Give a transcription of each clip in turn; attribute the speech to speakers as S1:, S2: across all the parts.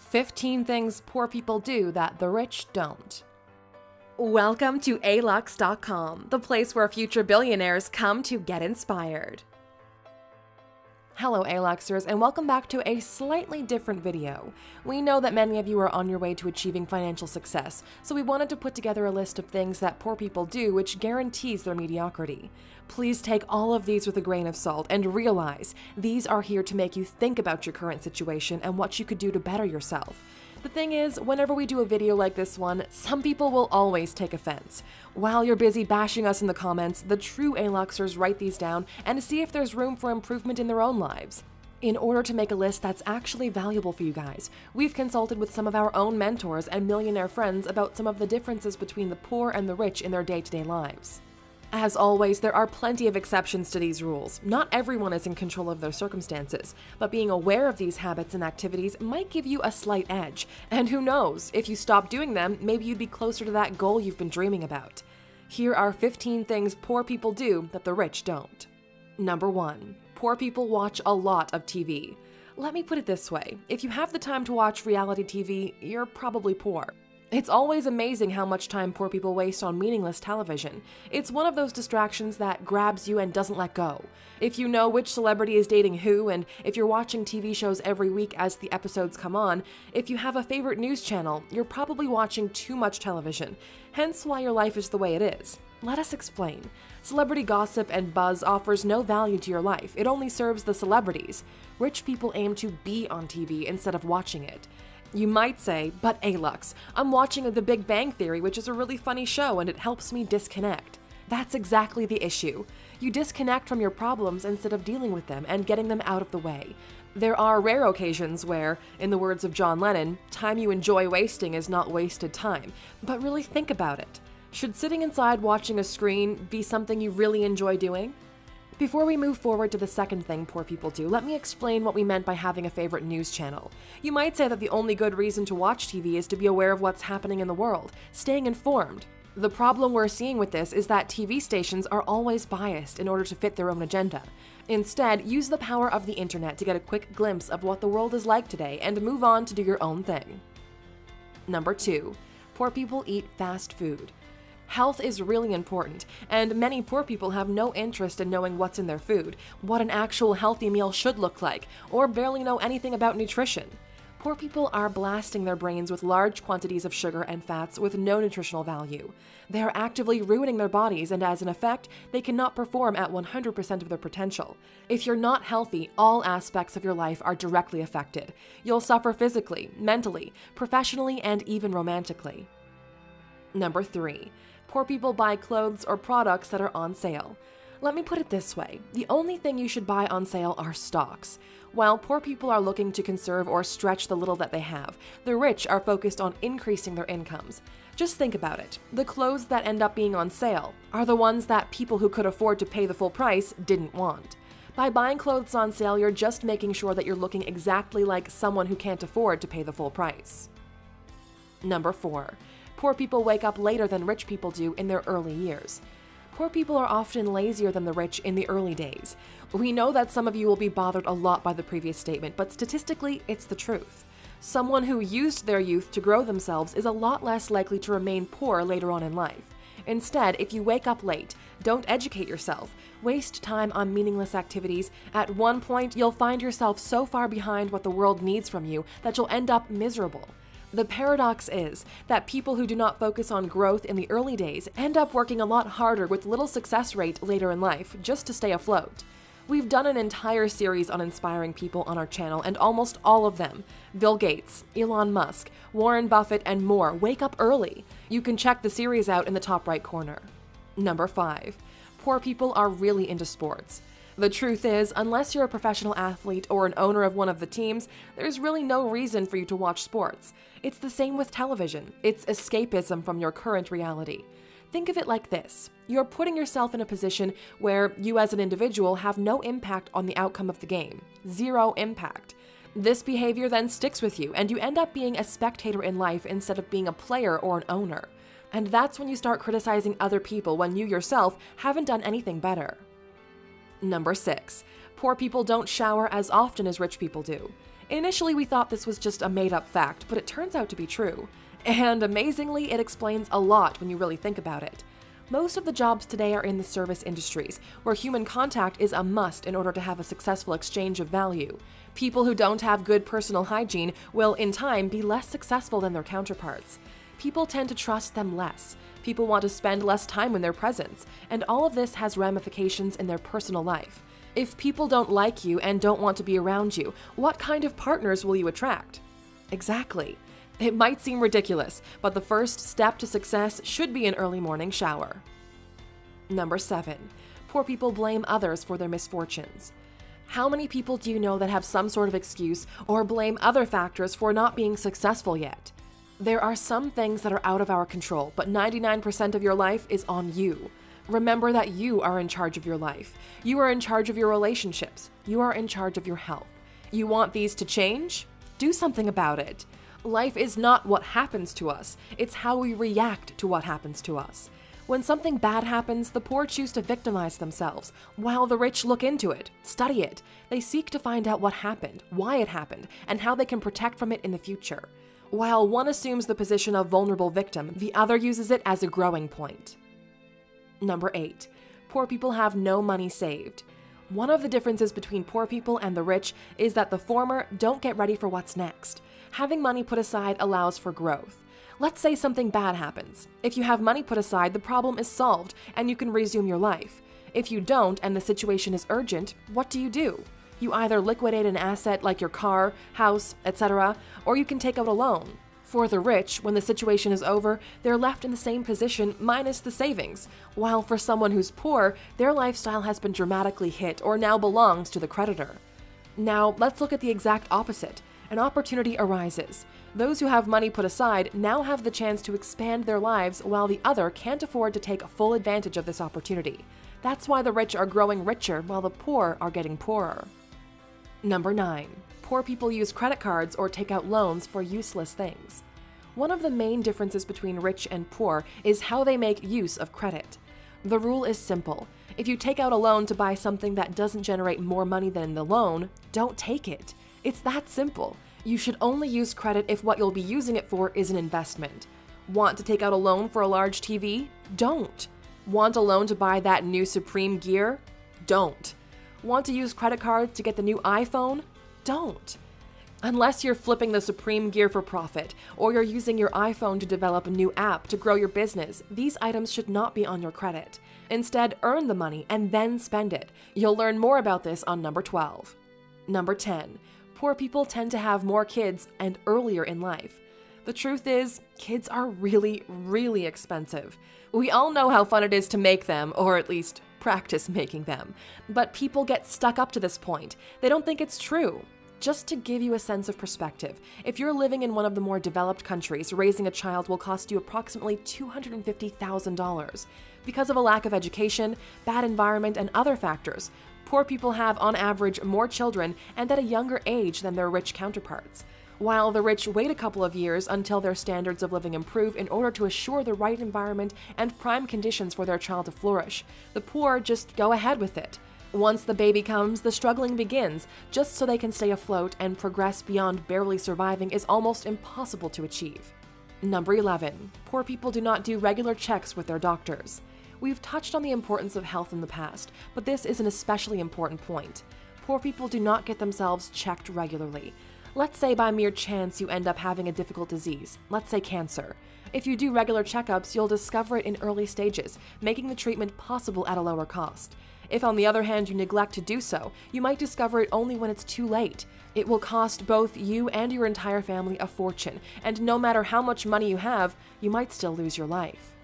S1: 15 things poor people do that the rich don't. Welcome to alux.com, the place where future billionaires come to get inspired. Hello Aluxers, and welcome back to a slightly different video. We know that many of you are on your way to achieving financial success, so we wanted to put together a list of things that poor people do which guarantees their mediocrity. Please take all of these with a grain of salt and realize these are here to make you think about your current situation and what you could do to better yourself. The thing is, whenever we do a video like this one, some people will always take offense. While you're busy bashing us in the comments, the true Aluxers write these down and see if there's room for improvement in their own lives. In order to make a list that's actually valuable for you guys, we've consulted with some of our own mentors and millionaire friends about some of the differences between the poor and the rich in their day-to-day lives. As always, there are plenty of exceptions to these rules. Not everyone is in control of their circumstances, but being aware of these habits and activities might give you a slight edge. And who knows, if you stop doing them, maybe you'd be closer to that goal you've been dreaming about. Here are 15 things poor people do that the rich don't. Number 1. Poor people watch a lot of TV. Let me put it this way, if you have the time to watch reality TV, you're probably poor. It's always amazing how much time poor people waste on meaningless television. It's one of those distractions that grabs you and doesn't let go. If you know which celebrity is dating who, and if you're watching TV shows every week as the episodes come on, if you have a favorite news channel, you're probably watching too much television, hence why your life is the way it is. Let us explain. Celebrity gossip and buzz offers no value to your life. It only serves the celebrities. Rich people aim to be on TV instead of watching it. You might say, but Alux, I'm watching The Big Bang Theory, which is a really funny show and it helps me disconnect. That's exactly the issue. You disconnect from your problems instead of dealing with them and getting them out of the way. There are rare occasions where, in the words of John Lennon, time you enjoy wasting is not wasted time. But really think about it. Should sitting inside watching a screen be something you really enjoy doing? Before we move forward to the second thing poor people do, let me explain what we meant by having a favorite news channel. You might say that the only good reason to watch TV is to be aware of what's happening in the world, staying informed. The problem we're seeing with this is that TV stations are always biased in order to fit their own agenda. Instead, use the power of the internet to get a quick glimpse of what the world is like today and move on to do your own thing. Number 2. Poor people eat fast food. Health is really important, and many poor people have no interest in knowing what's in their food, what an actual healthy meal should look like, or barely know anything about nutrition. Poor people are blasting their brains with large quantities of sugar and fats with no nutritional value. They are actively ruining their bodies, and as an effect, they cannot perform at 100% of their potential. If you're not healthy, all aspects of your life are directly affected. You'll suffer physically, mentally, professionally, and even romantically. Number 3. Poor people buy clothes or products that are on sale. Let me put it this way, the only thing you should buy on sale are stocks. While poor people are looking to conserve or stretch the little that they have, the rich are focused on increasing their incomes. Just think about it. The clothes that end up being on sale are the ones that people who could afford to pay the full price didn't want. By buying clothes on sale, you're just making sure that you're looking exactly like someone who can't afford to pay the full price. Number 4. Poor people wake up later than rich people do in their early years. Poor people are often lazier than the rich in the early days. We know that some of you will be bothered a lot by the previous statement, but statistically, it's the truth. Someone who used their youth to grow themselves is a lot less likely to remain poor later on in life. Instead, if you wake up late, don't educate yourself, waste time on meaningless activities, at one point you'll find yourself so far behind what the world needs from you that you'll end up miserable. The paradox is that people who do not focus on growth in the early days end up working a lot harder with little success rate later in life just to stay afloat. We've done an entire series on inspiring people on our channel, and almost all of them, Bill Gates, Elon Musk, Warren Buffett, and more, wake up early. You can check the series out in the top right corner. Number 5. Poor people are really into sports. The truth is, unless you're a professional athlete or an owner of one of the teams, there's really no reason for you to watch sports. It's the same with television. It's escapism from your current reality. Think of it like this. You're putting yourself in a position where you as an individual have no impact on the outcome of the game. Zero impact. This behavior then sticks with you, and you end up being a spectator in life instead of being a player or an owner. And that's when you start criticizing other people when you yourself haven't done anything better. Number 6. Poor people don't shower as often as rich people do. Initially, we thought this was just a made-up fact, but it turns out to be true. And amazingly, it explains a lot when you really think about it. Most of the jobs today are in the service industries, where human contact is a must in order to have a successful exchange of value. People who don't have good personal hygiene will, in time, be less successful than their counterparts. People tend to trust them less. People want to spend less time in their presence, and all of this has ramifications in their personal life. If people don't like you and don't want to be around you, what kind of partners will you attract? Exactly. It might seem ridiculous, but the first step to success should be an early morning shower. Number 7. Poor people blame others for their misfortunes. How many people do you know that have some sort of excuse or blame other factors for not being successful yet? There are some things that are out of our control, but 99% of your life is on you. Remember that you are in charge of your life. You are in charge of your relationships. You are in charge of your health. You want these to change? Do something about it. Life is not what happens to us, it's how we react to what happens to us. When something bad happens, the poor choose to victimize themselves, while the rich look into it, study it. They seek to find out what happened, why it happened, and how they can protect from it in the future. While one assumes the position of vulnerable victim, the other uses it as a growing point. Number 8. Poor people have no money saved. One of the differences between poor people and the rich is that the former don't get ready for what's next. Having money put aside allows for growth. Let's say something bad happens. If you have money put aside, the problem is solved and you can resume your life. If you don't and the situation is urgent, what do? You either liquidate an asset like your car, house, etc., or you can take out a loan. For the rich, when the situation is over, they're left in the same position minus the savings, while for someone who's poor, their lifestyle has been dramatically hit or now belongs to the creditor. Now, let's look at the exact opposite. An opportunity arises. Those who have money put aside now have the chance to expand their lives while the other can't afford to take full advantage of this opportunity. That's why the rich are growing richer while the poor are getting poorer. Number 9. Poor people use credit cards or take out loans for useless things. One of the main differences between rich and poor is how they make use of credit. The rule is simple. If you take out a loan to buy something that doesn't generate more money than the loan, don't take it. It's that simple. You should only use credit if what you'll be using it for is an investment. Want to take out a loan for a large TV? Don't. Want a loan to buy that new Supreme gear? Don't. Want to use credit cards to get the new iPhone? Don't. Unless you're flipping the Supreme gear for profit, or you're using your iPhone to develop a new app to grow your business, these items should not be on your credit. Instead, earn the money and then spend it. You'll learn more about this on number 12. Number 10. Poor people tend to have more kids and earlier in life. The truth is, kids are really, really expensive. We all know how fun it is to make them, or at least practice making them. But people get stuck up to this point. They don't think it's true. Just to give you a sense of perspective, if you're living in one of the more developed countries, raising a child will cost you approximately $250,000. Because of a lack of education, bad environment, and other factors, poor people have, on average, more children and at a younger age than their rich counterparts. While the rich wait a couple of years until their standards of living improve in order to assure the right environment and prime conditions for their child to flourish, the poor just go ahead with it. Once the baby comes, the struggling begins. Just so they can stay afloat and progress beyond barely surviving is almost impossible to achieve. Number 11. Poor people do not do regular checks with their doctors. We've touched on the importance of health in the past, but this is an especially important point. Poor people do not get themselves checked regularly. Let's say by mere chance you end up having a difficult disease, let's say cancer. If you do regular checkups, you'll discover it in early stages, making the treatment possible at a lower cost. If, on the other hand, you neglect to do so, you might discover it only when it's too late. It will cost both you and your entire family a fortune, and no matter how much money you have, you might still lose your life.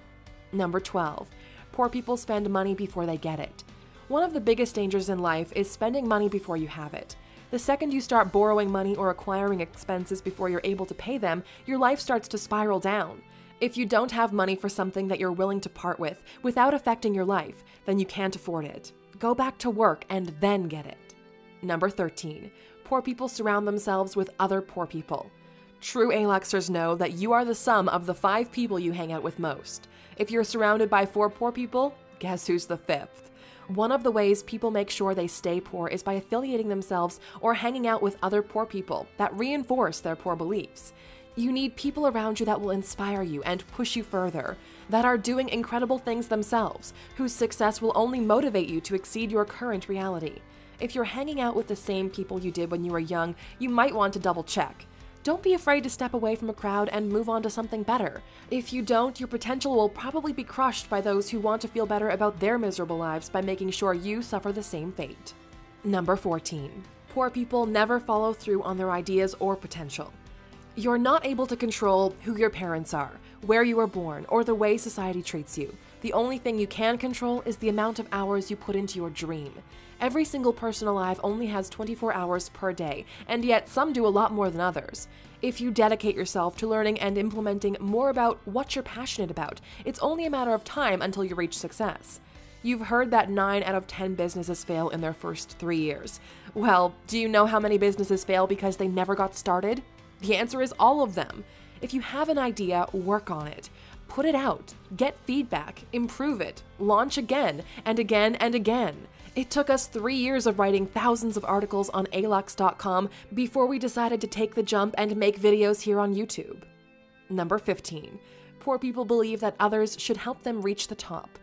S1: Number 12. Poor people spend money before they get it. One of the biggest dangers in life is spending money before you have it. The second you start borrowing money or acquiring expenses before you're able to pay them, your life starts to spiral down. If you don't have money for something that you're willing to part with without affecting your life, then you can't afford it. Go back to work and then get it. Number 13. Poor people surround themselves with other poor people. True A-Luxers know that you are the sum of the 5 people you hang out with most. If you're surrounded by 4 poor people, guess who's the 5th? One of the ways people make sure they stay poor is by affiliating themselves or hanging out with other poor people that reinforce their poor beliefs. You need people around you that will inspire you and push you further, that are doing incredible things themselves, whose success will only motivate you to exceed your current reality. If you're hanging out with the same people you did when you were young, you might want to double check. Don't be afraid to step away from a crowd and move on to something better. If you don't, your potential will probably be crushed by those who want to feel better about their miserable lives by making sure you suffer the same fate. Number 14. Poor people never follow through on their ideas or potential. You're not able to control who your parents are, where you were born, or the way society treats you. The only thing you can control is the amount of hours you put into your dream. Every single person alive only has 24 hours per day, and yet some do a lot more than others. If you dedicate yourself to learning and implementing more about what you're passionate about, it's only a matter of time until you reach success. You've heard that 9 out of 10 businesses fail in their first 3 years. Well, do you know how many businesses fail because they never got started? The answer is all of them. If you have an idea, work on it. Put it out, get feedback, improve it, launch again and again and again. It took us 3 years of writing thousands of articles on alux.com before we decided to take the jump and make videos here on YouTube. Number 15. Poor people believe that others should help them reach the top.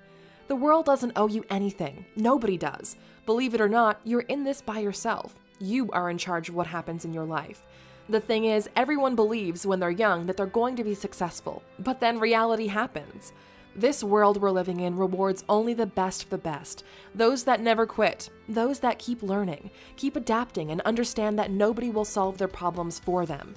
S1: The world doesn't owe you anything. Nobody does. Believe it or not, you're in this by yourself. You are in charge of what happens in your life. The thing is, everyone believes when they're young that they're going to be successful, but then reality happens. This world we're living in rewards only the best of the best, those that never quit, those that keep learning, keep adapting, and understand that nobody will solve their problems for them.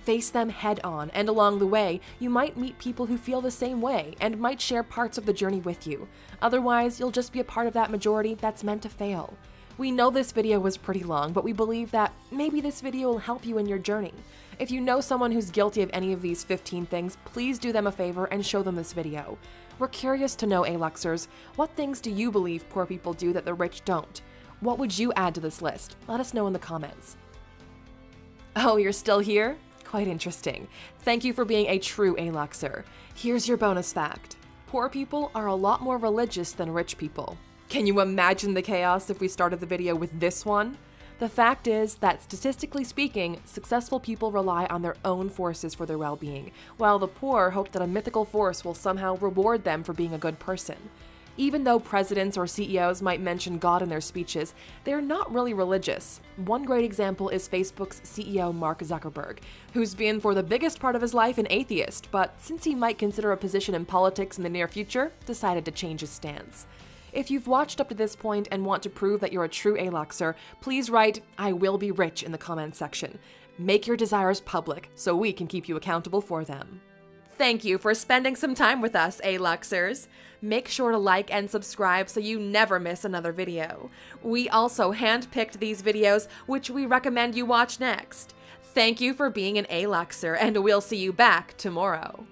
S1: Face them head on, and along the way, you might meet people who feel the same way and might share parts of the journey with you. Otherwise, you'll just be a part of that majority that's meant to fail. We know this video was pretty long, but we believe that maybe this video will help you in your journey. If you know someone who's guilty of any of these 15 things, please do them a favor and show them this video. We're curious to know, Aluxers, what things do you believe poor people do that the rich don't? What would you add to this list? Let us know in the comments. Oh, you're still here? Quite interesting. Thank you for being a true Aluxer. Here's your bonus fact. Poor people are a lot more religious than rich people. Can you imagine the chaos if we started the video with this one? The fact is that, statistically speaking, successful people rely on their own forces for their well-being, while the poor hope that a mythical force will somehow reward them for being a good person. Even though presidents or CEOs might mention God in their speeches, they're not really religious. One great example is Facebook's CEO Mark Zuckerberg, who's been for the biggest part of his life an atheist, but since he might consider a position in politics in the near future, decided to change his stance. If you've watched up to this point and want to prove that you're a true Aluxer, please write, "I will be rich" in the comments section. Make your desires public so we can keep you accountable for them. Thank you for spending some time with us, Aluxers. Make sure to like and subscribe so you never miss another video. We also handpicked these videos, which we recommend you watch next. Thank you for being an Aluxer, and we'll see you back tomorrow.